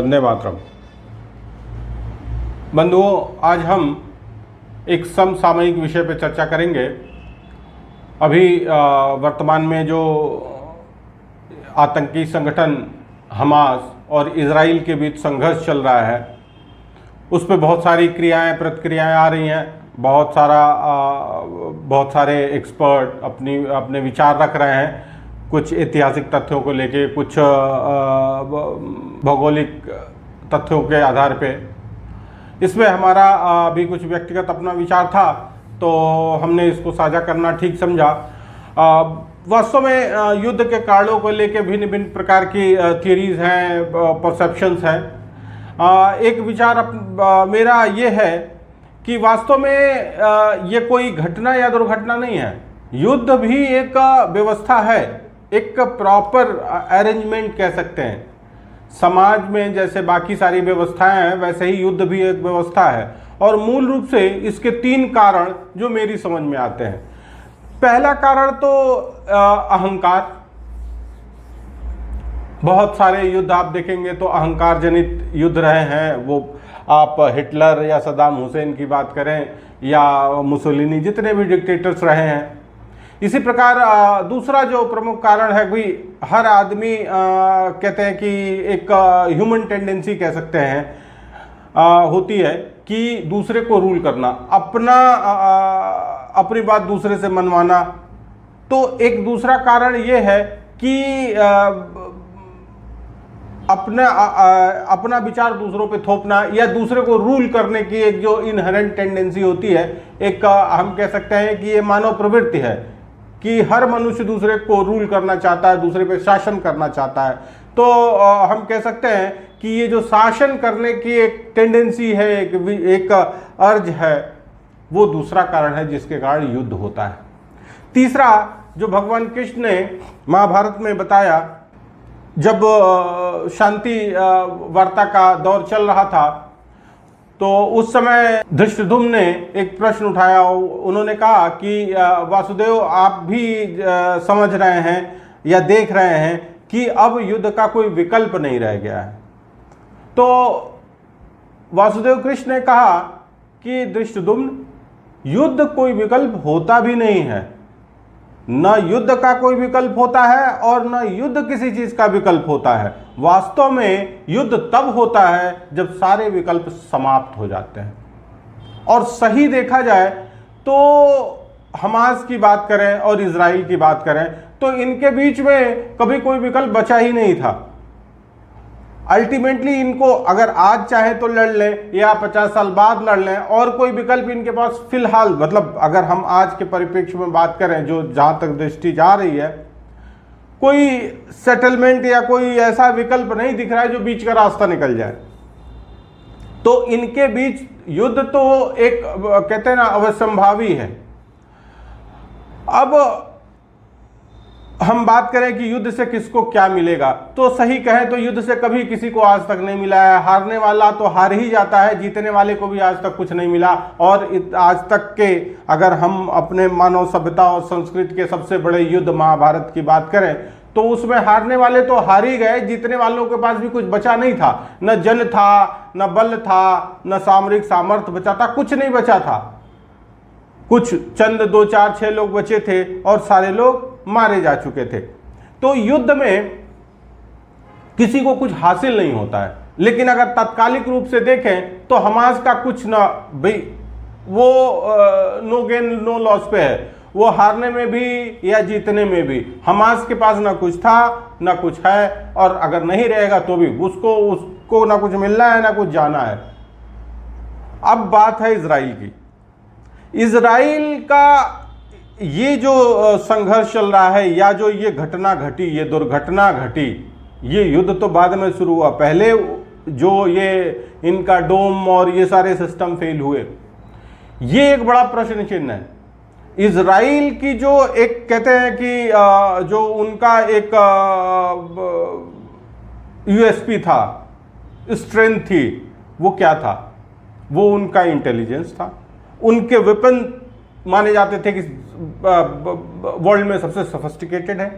वंदे मातरम। बंधुओं, आज हम एक समसामयिक विषय पर चर्चा करेंगे। अभी वर्तमान में जो आतंकी संगठन हमास और इजराइल के बीच संघर्ष चल रहा है, उस पर बहुत सारी क्रियाएं प्रतिक्रियाएं आ रही हैं। बहुत सारे एक्सपर्ट अपने विचार रख रहे हैं, कुछ ऐतिहासिक तथ्यों को लेके, कुछ भौगोलिक तथ्यों के आधार पे। इसमें हमारा भी कुछ व्यक्तिगत अपना विचार था, तो हमने इसको साझा करना ठीक समझा। वास्तव में युद्ध के कारणों को लेके भिन्न भिन्न प्रकार की थियरीज हैं, परसेप्शंस हैं। एक विचार मेरा ये है कि वास्तव में ये कोई घटना या दुर्घटना नहीं है। युद्ध भी एक व्यवस्था है, एक प्रॉपर अरेंजमेंट कह सकते हैं। समाज में जैसे बाकी सारी व्यवस्थाएं हैं, वैसे ही युद्ध भी एक व्यवस्था है। और मूल रूप से इसके 3 कारण जो मेरी समझ में आते हैं। पहला कारण तो अहंकार। बहुत सारे युद्ध आप देखेंगे तो अहंकार जनित युद्ध रहे हैं। वो आप हिटलर या सद्दाम हुसैन की बात करें या मुसोलिनी, जितने भी डिक्टेटर्स रहे हैं। इसी प्रकार दूसरा जो प्रमुख कारण है, भाई हर आदमी कहते हैं कि एक ह्यूमन टेंडेंसी कह सकते हैं होती है कि दूसरे को रूल करना, अपनी बात दूसरे से मनवाना। तो एक दूसरा कारण ये है कि अपना विचार दूसरों पे थोपना या दूसरे को रूल करने की एक जो इनहेरेंट टेंडेंसी होती है, एक हम कह सकते हैं कि ये मानव प्रवृत्ति है कि हर मनुष्य दूसरे को रूल करना चाहता है, दूसरे पे शासन करना चाहता है। तो हम कह सकते हैं कि ये जो शासन करने की एक टेंडेंसी है, एक अर्ज है, वो दूसरा कारण है जिसके कारण युद्ध होता है। तीसरा जो भगवान कृष्ण ने महाभारत में बताया, जब शांति वार्ता का दौर चल रहा था, तो उस समय धृष्टद्युम्न ने एक प्रश्न उठाया। उन्होंने कहा कि वासुदेव, आप भी समझ रहे हैं या देख रहे हैं कि अब युद्ध का कोई विकल्प नहीं रह गया है। तो वासुदेव कृष्ण ने कहा कि धृष्टद्युम्न, युद्ध कोई विकल्प होता भी नहीं है। न युद्ध का कोई विकल्प होता है और न युद्ध किसी चीज का विकल्प होता है। वास्तव में युद्ध तब होता है जब सारे विकल्प समाप्त हो जाते हैं। और सही देखा जाए तो हमास की बात करें और इजराइल की बात करें तो इनके बीच में कभी कोई विकल्प बचा ही नहीं था। अल्टीमेटली इनको अगर आज चाहे तो लड़ लें या 50 साल बाद लड़ लें, और कोई विकल्प इनके पास फिलहाल, मतलब अगर हम आज के परिप्रेक्ष्य में बात करें, जो जहां तक दृष्टि जा रही है, कोई सेटलमेंट या कोई ऐसा विकल्प नहीं दिख रहा है जो बीच का रास्ता निकल जाए। तो इनके बीच युद्ध तो एक कहते हैं ना, अवश्यंभावी है। अब हम बात करें कि युद्ध से किसको क्या मिलेगा, तो सही कहें तो युद्ध से कभी किसी को आज तक नहीं मिला है। हारने वाला तो हार ही जाता है, जीतने वाले को भी आज तक कुछ नहीं मिला। और आज तक के अगर हम अपने मानव सभ्यता और संस्कृति के सबसे बड़े युद्ध महाभारत की बात करें तो उसमें हारने वाले तो हार ही गए, जीतने वालों के पास भी कुछ बचा नहीं था। न जन था, न बल था, न सामरिक सामर्थ्य बचा था, कुछ नहीं बचा था। कुछ चंद 2, 4, 6 लोग बचे थे और सारे लोग मारे जा चुके थे। तो युद्ध में किसी को कुछ हासिल नहीं होता है। लेकिन अगर तात्कालिक रूप से देखें तो हमास का कुछ ना, भाई वो नो गेन नो लॉस पे है। वो हारने में भी या जीतने में भी हमास के पास ना कुछ था ना कुछ है, और अगर नहीं रहेगा तो भी उसको ना कुछ मिलना है ना कुछ जाना है। अब बात है इजराइल की। इजराइल का ये जो संघर्ष चल रहा है या जो ये घटना घटी, ये दुर्घटना घटी, ये युद्ध तो बाद में शुरू हुआ। पहले जो ये इनका डोम और ये सारे सिस्टम फेल हुए, ये एक बड़ा प्रश्न चिन्ह है। इजराइल की जो एक कहते हैं कि जो उनका एक यूएसपी था, स्ट्रेंथ थी, वो क्या था? वो उनका इंटेलिजेंस था। उनके वेपन माने जाते थे कि वर्ल्ड में सबसे सोफिस्टिकेटेड है।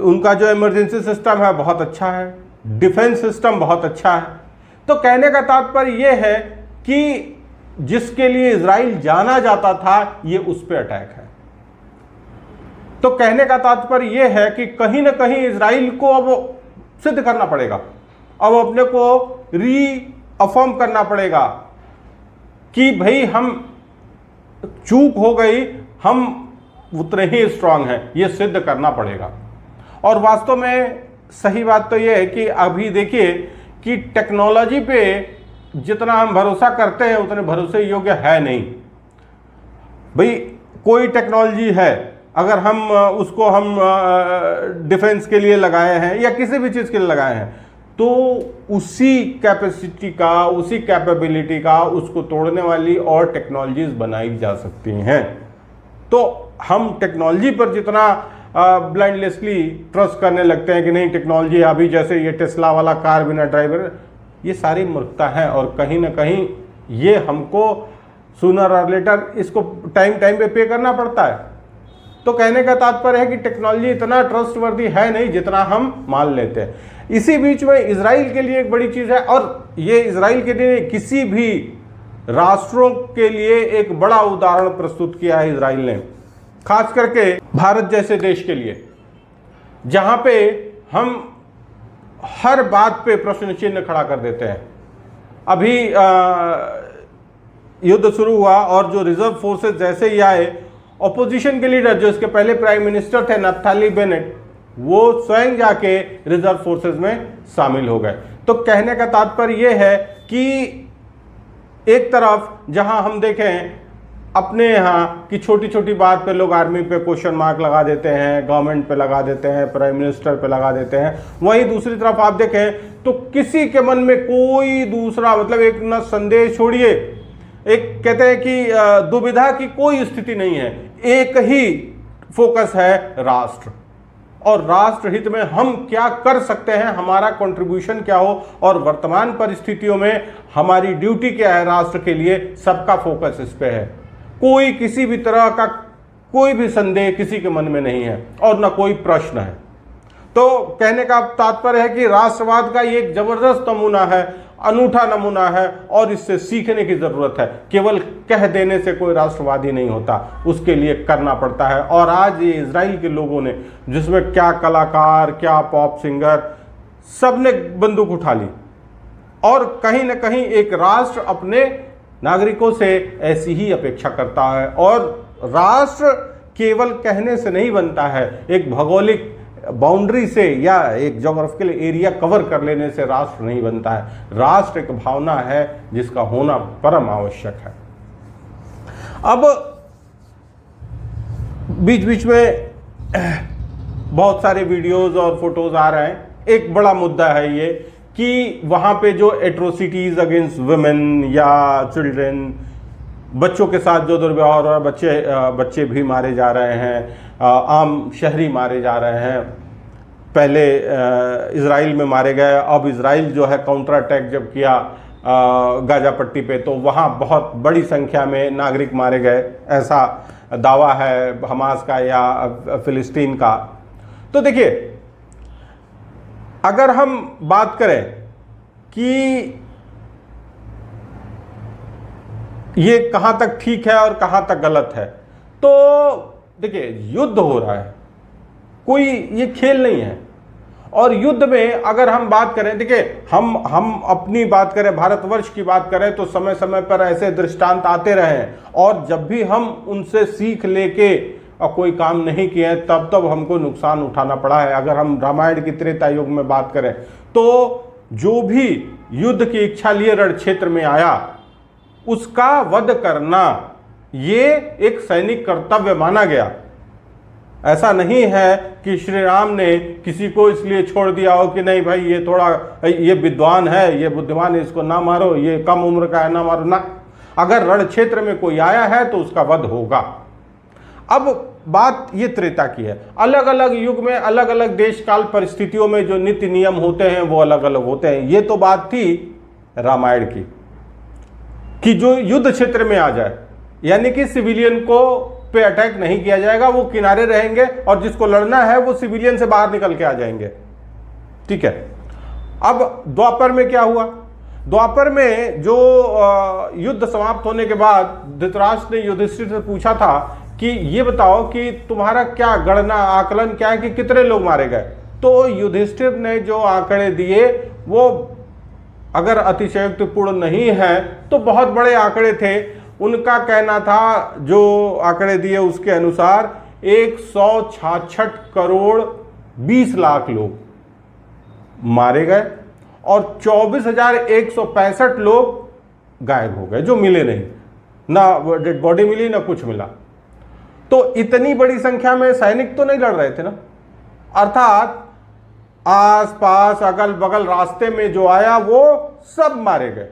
उनका जो इमरजेंसी सिस्टम है बहुत अच्छा है। डिफेंस सिस्टम बहुत अच्छा है। तो कहने का तात्पर्य यह है कि जिसके लिए इजराइल जाना जाता था, ये उस पर अटैक है। तो कहने का तात्पर्य यह है कि कहीं ना कहीं इजराइल को अब सिद्ध करना पड़ेगा, अब अपने को रीअफर्म करना पड़ेगा कि भाई हम चूक हो गई, हम उतने ही स्ट्रांग हैं, ये सिद्ध करना पड़ेगा। और वास्तव में सही बात तो ये है कि अभी देखिए कि टेक्नोलॉजी पे जितना हम भरोसा करते हैं उतने भरोसे योग्य है नहीं। भाई कोई टेक्नोलॉजी है, अगर हम उसको हम डिफेंस के लिए लगाए हैं या किसी भी चीज़ के लिए लगाए हैं, तो उसी कैपेसिटी का, उसी कैपेबिलिटी का उसको तोड़ने वाली और टेक्नोलॉजीज बनाई जा सकती हैं। तो हम टेक्नोलॉजी पर जितना ब्लाइंडलेसली ट्रस्ट करने लगते हैं कि नहीं टेक्नोलॉजी, अभी जैसे ये टेस्ला वाला कार बिना ड्राइवर, ये सारी मूर्खता है। और कहीं ना कहीं ये हमको सूनर और लेटर इसको टाइम पे पे करना पड़ता है। तो कहने का तात्पर्य है कि टेक्नोलॉजी इतना ट्रस्टवर्दी है नहीं जितना हम मान लेते हैं। इसी बीच में इजराइल के लिए एक बड़ी चीज़ है, और ये इजराइल के लिए किसी भी राष्ट्रों के लिए एक बड़ा उदाहरण प्रस्तुत किया है इजराइल ने, खास करके भारत जैसे देश के लिए, जहां पे हम हर बात पे प्रश्न चिन्ह खड़ा कर देते हैं। अभी युद्ध शुरू हुआ और जो रिजर्व फोर्सेस जैसे ही आए, ऑपोजिशन के लीडर जो इसके पहले प्राइम मिनिस्टर थे नफ्ताली बेनेट, वो स्वयं जाके रिजर्व फोर्सेस में शामिल हो गए। तो कहने का तात्पर्य यह है कि एक तरफ जहां हम देखें अपने यहाँ की छोटी छोटी बात पे लोग आर्मी पे क्वेश्चन मार्क लगा देते हैं, गवर्नमेंट पे लगा देते हैं, प्राइम मिनिस्टर पे लगा देते हैं, वहीं दूसरी तरफ आप देखें तो किसी के मन में कोई दूसरा, मतलब एक न संदेह छोड़िए, एक कहते हैं कि दुविधा की कोई स्थिति नहीं है, एक ही फोकस है राष्ट्र, और राष्ट्र हित में हम क्या कर सकते हैं, हमारा कंट्रीब्यूशन क्या हो, और वर्तमान परिस्थितियों में हमारी ड्यूटी क्या है राष्ट्र के लिए, सबका फोकस इस पे है। कोई किसी भी तरह का कोई भी संदेह किसी के मन में नहीं है और न कोई प्रश्न है। तो कहने का तात्पर्य है कि राष्ट्रवाद का ये एक जबरदस्त नमूना है, अनूठा नमूना है, और इससे सीखने की जरूरत है। केवल कह देने से कोई राष्ट्रवादी नहीं होता, उसके लिए करना पड़ता है। और आज ये इजराइल के लोगों ने, जिसमें क्या कलाकार, क्या पॉप सिंगर, सब ने बंदूक उठा ली, और कहीं ना कहीं एक राष्ट्र अपने नागरिकों से ऐसी ही अपेक्षा करता है। और राष्ट्र केवल कहने से नहीं बनता है, एक भौगोलिक बाउंड्री से या एक ज्योग्राफिकल एरिया कवर कर लेने से राष्ट्र नहीं बनता है। राष्ट्र एक भावना है जिसका होना परम आवश्यक है। अब बीच बीच में बहुत सारे वीडियोस और फोटोज आ रहे हैं। एक बड़ा मुद्दा है ये कि वहाँ पे जो एट्रोसिटीज़ अगेंस्ट वुमेन या चिल्ड्रन, बच्चों के साथ जो दुर्व्यवहार और बच्चे भी मारे जा रहे हैं, आम शहरी मारे जा रहे हैं। पहले इजराइल में मारे गए, अब इजराइल जो है काउंटर अटैक जब किया गाजा पट्टी पे, तो वहाँ बहुत बड़ी संख्या में नागरिक मारे गए, ऐसा दावा है हमास का या फिलिस्तीन का। तो देखिए, अगर हम बात करें कि ये कहाँ तक ठीक है और कहाँ तक गलत है, तो देखिए युद्ध हो रहा है, कोई ये खेल नहीं है। और युद्ध में अगर हम बात करें, देखिए हम अपनी बात करें, भारतवर्ष की बात करें, तो समय समय पर ऐसे दृष्टांत आते रहे हैं, और जब भी हम उनसे सीख लेके और कोई काम नहीं किए हैं तब हमको नुकसान उठाना पड़ा है। अगर हम रामायण की त्रेता युग में बात करें तो जो भी युद्ध की इच्छा लिए रण क्षेत्र में आया, उसका वध करना ये एक सैनिक कर्तव्य माना गया। ऐसा नहीं है कि श्री राम ने किसी को इसलिए छोड़ दिया हो कि नहीं भाई ये थोड़ा, ये विद्वान है, ये बुद्धिमान है, इसको ना मारो, ये कम उम्र का है, ना मारो ना। अगर रण क्षेत्र में कोई आया है तो उसका वध होगा। अब बात ये त्रेता की है। अलग अलग युग में अलग अलग देश काल परिस्थितियों में जो नीति नियम होते हैं वो अलग अलग होते हैं। ये तो बात थी रामायण की कि जो युद्ध क्षेत्र में आ जाए, यानी कि सिविलियन को पे अटैक नहीं किया जाएगा, वो किनारे रहेंगे और जिसको लड़ना है वो सिविलियन से बाहर निकल के आ जाएंगे। ठीक है। अब द्वापर में क्या हुआ? द्वापर में जो युद्ध समाप्त होने के बाद धृतराष्ट्र ने युधिष्ठिर से पूछा था कि ये बताओ कि तुम्हारा क्या गणना आकलन क्या है कि कितने लोग मारे गए। तो युधिष्ठिर ने जो आंकड़े दिए वो अगर अतिशयोक्तिपूर्ण नहीं है तो बहुत बड़े आंकड़े थे। उनका कहना था, जो आंकड़े दिए उसके अनुसार 166 करोड़ 20 लाख लोग मारे गए और 24,165 लोग गायब हो गए, जो मिले नहीं, ना डेड बॉडी मिली ना कुछ मिला। तो इतनी बड़ी संख्या में सैनिक तो नहीं लड़ रहे थे ना, अर्थात आस पास अगल बगल रास्ते में जो आया वो सब मारे गए।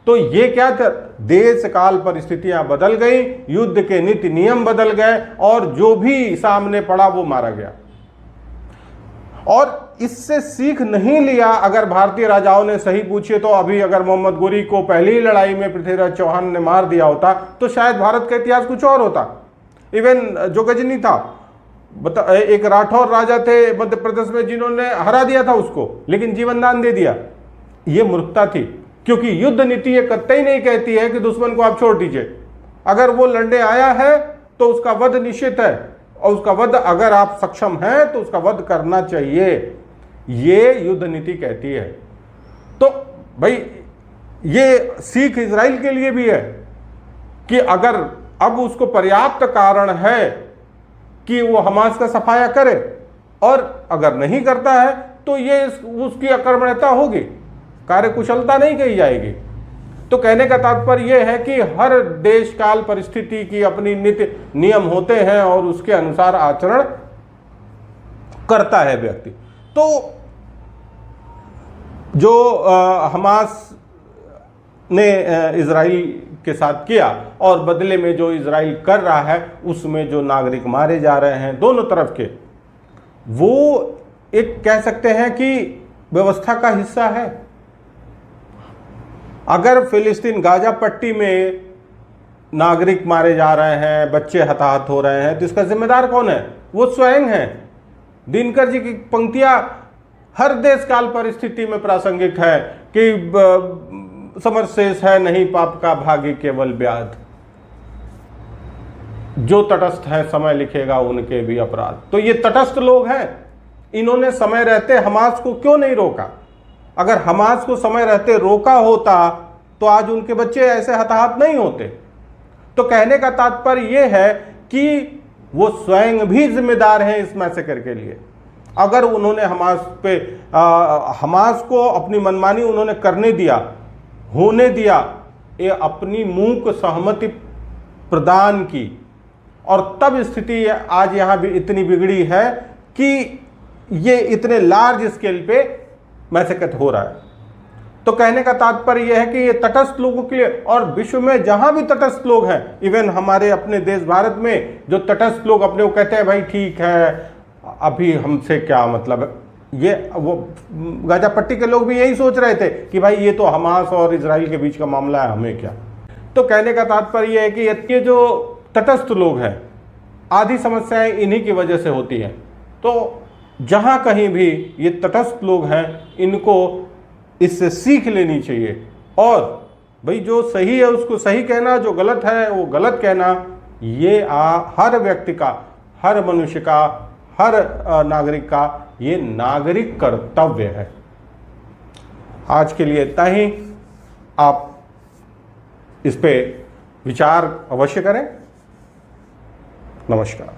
तो ये क्या था? देश काल परिस्थितियां बदल गई, युद्ध के नीति नियम बदल गए और जो भी सामने पड़ा वो मारा गया। और इससे सीख नहीं लिया। अगर भारतीय राजाओं ने सही पूछे तो अभी अगर मोहम्मद गोरी को पहली ही लड़ाई में पृथ्वीराज चौहान ने मार दिया होता तो शायद भारत का इतिहास कुछ और होता। इवन जो गजनी था, एक राठौर राजा थे मध्य प्रदेश में जिन्होंने हरा दिया था उसको, लेकिन जीवन दान दे दिया। ये मूर्खता थी, क्योंकि युद्ध नीति ये कतई नहीं कहती है कि दुश्मन को आप छोड़ दीजिए। अगर वो लड़ने आया है तो उसका वध निश्चित है, और उसका वध अगर आप सक्षम हैं तो उसका वध करना चाहिए, ये युद्ध नीति कहती है। तो भाई ये सीख इजराइल के लिए भी है कि अगर अब उसको पर्याप्त कारण है कि वो हमास का सफाया करे, और अगर नहीं करता है तो ये उसकी अकर्मण्यता होगी, कार्यकुशलता नहीं कही जाएगी। तो कहने का तात्पर्य यह है कि हर देश काल परिस्थिति की अपनी नीति नियम होते हैं और उसके अनुसार आचरण करता है व्यक्ति। तो जो हमास ने इजराइल के साथ किया और बदले में जो इजराइल कर रहा है उसमें जो नागरिक मारे जा रहे हैं दोनों तरफ के, वो एक कह सकते हैं कि व्यवस्था का हिस्सा है। अगर फिलिस्तीन गाजा पट्टी में नागरिक मारे जा रहे हैं, बच्चे हताहत हो रहे हैं, तो इसका जिम्मेदार कौन है? वो स्वयं है। दिनकर जी की पंक्तियां हर देश काल परिस्थिति में प्रासंगिक है कि समर शेष है नहीं पाप का भागी केवल ब्याध, जो तटस्थ है समय लिखेगा उनके भी अपराध। तो ये तटस्थ लोग हैं, इन्होंने समय रहते हमास को क्यों नहीं रोका? अगर हमास को समय रहते रोका होता तो आज उनके बच्चे ऐसे हताहत नहीं होते। तो कहने का तात्पर्य यह है कि वो स्वयं भी जिम्मेदार हैं इस मैसेकर के लिए। अगर उन्होंने हमास को अपनी मनमानी उन्होंने करने दिया, होने दिया, ये अपनी मूक सहमति प्रदान की, और तब स्थिति आज यहां भी इतनी बिगड़ी है कि ये इतने लार्ज स्केल पे मैसेकर हो रहा है। तो कहने का तात्पर्य यह है कि ये तटस्थ लोगों के लिए, और विश्व में जहां भी तटस्थ लोग हैं, इवन हमारे अपने देश भारत में जो तटस्थ लोग अपने को कहते हैं भाई ठीक है अभी हमसे क्या मतलब है, ये वो गाजा पट्टी के लोग भी यही सोच रहे थे कि भाई ये तो हमास और इजराइल के बीच का मामला है, हमें क्या। तो कहने का तात्पर्य यह है कि ये जो तटस्थ लोग हैं, आधी समस्याएं इन्हीं की वजह से होती हैं। तो जहां कहीं भी ये तटस्थ लोग हैं, इनको इससे सीख लेनी चाहिए, और भाई जो सही है उसको सही कहना, जो गलत है वो गलत कहना, ये हर व्यक्ति का, हर मनुष्य का, हर नागरिक का ये नागरिक कर्तव्य है। आज के लिए इतना ही। आप इस पे विचार अवश्य करें। नमस्कार।